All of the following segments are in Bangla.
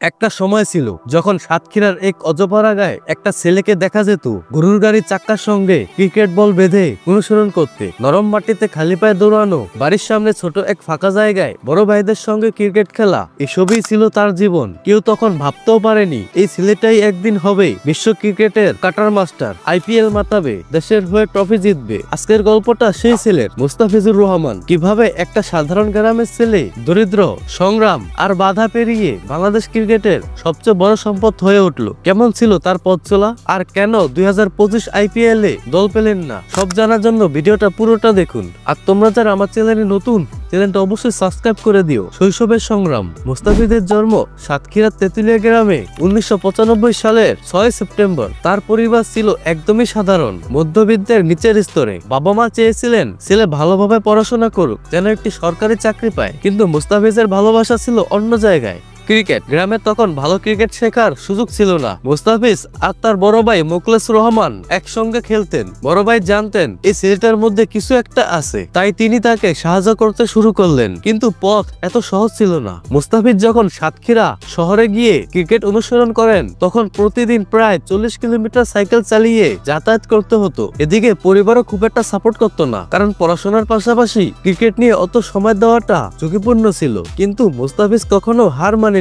একটা সময় ছিল যখন সাতক্ষীরার এক অজপাড়া গায়ে একটা ছেলেকে দেখা যেত গরুর গাড়ির চাক্কার সঙ্গে ক্রিকেট বল বেঁধে অনুসরণ করতে, নরম মাটিতে খালি পায়ে দৌড়ানো, বাড়ির সামনে ছোট এক ফাঁকা জায়গায় বড় ভাইদের সঙ্গে ক্রিকেট খেলা, এসবই ছিল তার জীবন। কেউ তখন ভাবতেও পারেনি এই ছেলেটাই একদিন হবে বিশ্ব ক্রিকেটের কাটার মাস্টার, আইপিএল মাতাবে, দেশের হয়ে ট্রফি জিতবে। আজকের গল্পটা সেই ছেলের, মুস্তাফিজুর রহমান। কিভাবে একটা সাধারণ গ্রামের ছেলে দরিদ্র, সংগ্রাম আর বাধা পেরিয়ে বাংলাদেশ ক্রিকেটের সবচেয়ে বড় সম্পদ হয়ে উঠলো। কেমন ছিল তার পথ চলা, আর কেন 2025 আইপিএল এ দল পেলেন না, সব জানার জন্য ভিডিওটা পুরোটা দেখুন। আর তোমরা যারা আমার চ্যানেলে নতুন, চ্যানেলটা অবশ্যই সাবস্ক্রাইব করে দিও। শৈশবের সংগ্রাম। মুস্তাফিজের জন্ম সাতক্ষীরার তেঁতুলিয়া গ্রামে 1995 সালের 6 সেপ্টেম্বর। তার পরিবার ছিল একদমই সাধারণ, মধ্যবিত্তের নিচের স্তরে। বাবা মা চেয়েছিলেন ছেলে ভালোভাবে পড়াশোনা করুক, যেন একটি সরকারি চাকরি পায়, কিন্তু মুস্তাফিজের ভালোবাসা ছিল অন্য জায়গায়। ক্রিকেট। গ্রামে তখন ভালো ক্রিকেট শেখার সুযোগ ছিল না। মুস্তাফিজ আর তার বড় ভাই মোখলেসুর রহমান একসঙ্গে খেলতেন। বড় ভাই জানতেন এই ছেলেটার মধ্যে কিছু একটা আছে, তাই তিনি তাকে সাহায্য করতে শুরু করলেন। কিন্তু পথ এত সহজ ছিল না। মুস্তাফিজ যখন সাতক্ষীরা শহরে গিয়ে ক্রিকেট অনুসরণ করেন, তখন প্রতিদিন প্রায় 40 কিলোমিটার সাইকেল চালিয়ে যাতায়াত করতে হতো। এদিকে পরিবারও খুব একটা সাপোর্ট করতো না, কারণ পড়াশোনার পাশাপাশি ক্রিকেট নিয়ে অত সময় দেওয়াটা ঝুঁকিপূর্ণ ছিল। কিন্তু মুস্তাফিজ কখনো হার মানেননি।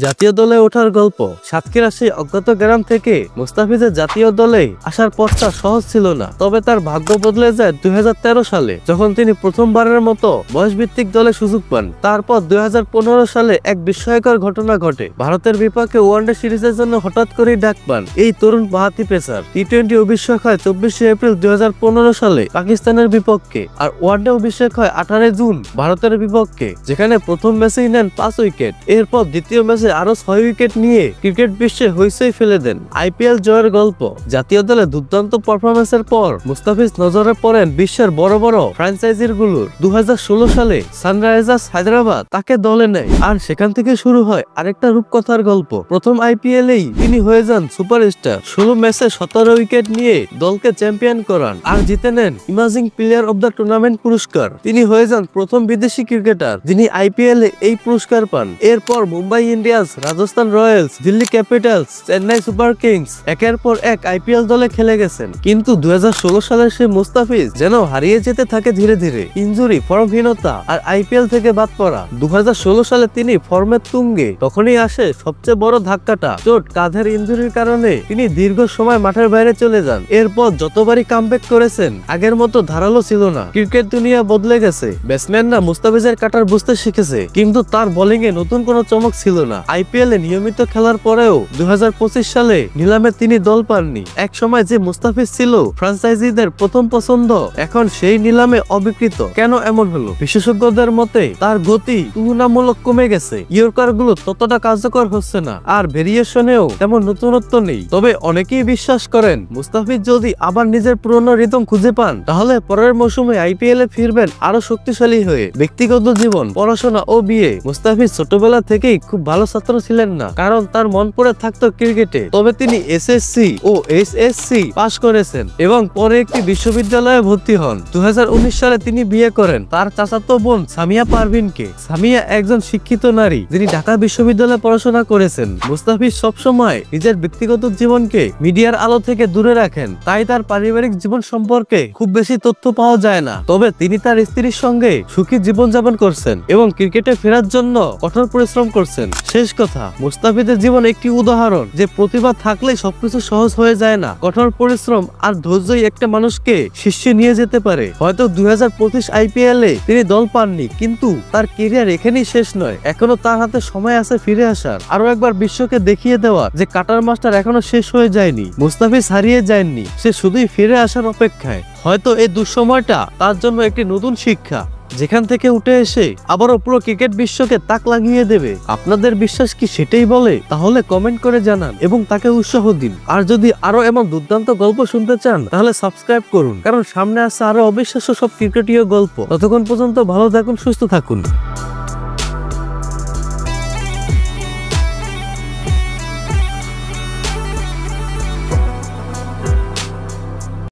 জাতীয় দলে ওঠার গল্প। সাতক্ষীরা সেই অজ্ঞাত গ্রাম থেকে মুস্তাফিজের জাতীয় দলে আসার পথটা সহজ ছিল না। তবে তার ভাগ্য বদলে যায় 2013 সালে, যখন তিনি প্রথমবারের মতো বয়সভিত্তিক দলে সুযোগ পান। তারপর 2015 সালে এক বিস্ময়কর ঘটনা ঘটে। ভারতের বিপক্ষে ওয়ানডে সিরিজের জন্য হঠাৎ করেই ডাক পান এই তরুণ বাঁহাতি পেসার। টি-20 অভিষেক হয় 24 এপ্রিল 2015 সালে পাকিস্তানের বিপক্ষে, আর ওয়ানডে অভিষেক হয় 18 জুন ভারতের বিপক্ষে, যেখানে প্রথম ম্যাচেই নেন 5 উইকেট। এরপর দ্বিতীয় ম্যাচে আরো 6 উইকেট নিয়ে ক্রিকেট বিশ্বে হইচই ফেলে দেন। আইপিএল জয়ের গল্প। জাতীয় দলে দুর্দান্ত পারফরমেন্সের পর মুস্তাফিজ নজরে পড়েন বিশ্বের বড় বড় ফ্র্যাঞ্চাইজির গুলোর। 2016 সালে সানরাইজার্স হায়দ্রাবাদ তাকে দলে নেয়, আর সেখান থেকে শুরু হয় আরেকটা রূপকথার গল্প। প্রথম আইপিএলেই তিনি হয়ে যান সুপারস্টার। 16 ম্যাচে 17 উইকেট নিয়ে দলকে চ্যাম্পিয়ন করান আর জিতে নেন imaging player of the tournament পুরস্কার। তিনি হয়ে যান প্রথম বিদেশি ক্রিকেটার যিনি আইপিএল এ এই পুরস্কার পান। এরপর Mumbai Indians, Rajasthan Royals, Delhi Capitals, Chennai Super Kings একের পর এক আইপিএল দলে খেলে গেছেন। কিন্তু 2016 সালের সেই মুস্তাফিজ যেন হারিয়ে যেতে থাকে ধীরে ধীরে। ইনজুরি, ফর্মহীনতা আর আইপিএল থেকে বাদ পড়া। 2016 সালে তিনি ফর্মের তুঙ্গে, তখনই আসে সবচেয়ে বড় ধাক্কাটা। চোট, কাঁধের ইনজুরির কারণে তিনি দীর্ঘ সময় মাঠের বাইরে চলে যান। এরপর যতবারই কামব্যাক করেছেন আগের মতো ধারালো ছিল না। ক্রিকেট দুনিয়া বদলে গেছে। ব্যাটসম্যানরা মুস্তাফিজের কাটার বুঝতে শিখেছে, কিন্তু তার বোলিং এ নতুন কোনো চমক ছিল না। আইপিএল এ নিয়মিত খেলার পরেও 2025 সালে নিলামে তিনি দল পাননি। এক সময় যে মুস্তাফিজ ছিল ফ্র্যাঞ্চাইজিদের প্রথম পছন্দ, এখন সেই নিলামে অবিকৃত। কেন এমন হলো? বিশেষজ্ঞদের মতে তার গতি তুলনামূলক কমে গেছে, ইয়র্কার গুলো ততটা কার্যকর হচ্ছে না, আর ভেরিয়েশনেও তেমন নতুনত্ব নেই। তবে অনেকেই বিশ্বাস করেন মুস্তাফিজ যদি আবার নিজের পুরনো রিদম খুঁজে পান, তাহলে পরের মৌসুমে আইপিএল এ ফিরবেন আরো শক্তিশালী হয়ে। ব্যক্তিগত জীবন, পড়াশোনা ও বিয়ে। মুস্তাফিজ ছোটবেলা থেকেই খুব ভালো ছাত্র ছিলেন না, কারণ তার মন পড়ে থাকতো ক্রিকেটে। তবে তিনি এসএসসি ও এইচএসসি পাশ করেছেন এবং পরে একটি বিশ্ববিদ্যালয়ে ভর্তি হন। 2019 সালে তিনি বিয়ে করেন তার চাচাতো বোন সামিয়া পারভিনকে। সামিয়া একজন শিক্ষিত নারী যিনি ঢাকা বিশ্ববিদ্যালয়ে পড়াশোনা করেছেন। মুস্তাফিজ সবসময় নিজের ব্যক্তিগত জীবনকে মিডিয়ার আলো থেকে দূরে রাখেন, তাই তার পারিবারিক জীবন সম্পর্কে খুব বেশি তথ্য পাওয়া যায় না। তবে তিনি তার স্ত্রীর সঙ্গে সুখী জীবনযাপন করছেন এবং ক্রিকেটে ফেরার জন্য কঠোর পরিশ্রম করছেন। শেষ কথা, মুস্তাফিজের জীবন একটি উদাহরণ যে প্রতিভা থাকলে সবকিছু সহজ হয়ে যায় না। কঠোর পরিশ্রম আর ধৈর্যই একটা মানুষকে শীর্ষে নিয়ে যেতে পারে। হয়তো 2025 আইপিএল এ তিনি দল পাননি, কিন্তু তার ক্যারিয়ার এখানেই শেষ নয়। এখনো তার হাতে সময় আছে ফিরে আসার, আরো একবার বিশ্বকে দেখিয়ে দেওয়া যে কাটার মাস্টার এখনো শেষ হয়ে যায়নি। মুস্তাফিজ হারিয়ে যায়নি, সে শুধুই ফিরে আসার অপেক্ষায়। হয়তো এই দুঃসময়টা তার জন্য একটি নতুন শিক্ষা, যেখান থেকে উঠে এসে আবারও পুরো ক্রিকেট বিশ্বকে তাক লাগিয়ে দেবে। আপনাদের বিশ্বাস কি সেটাই বলে? তাহলে কমেন্ট করে জানান এবং তাকে উৎসাহ দিন। আর যদি আরো এমন দুর্দান্ত গল্প শুনতে চান, তাহলে সাবস্ক্রাইব করুন, কারণ সামনে আসছে আরো অবিশ্বাস্য সব ক্রিকেটীয় গল্প। ততক্ষণ পর্যন্ত ভালো থাকুন, সুস্থ থাকুন।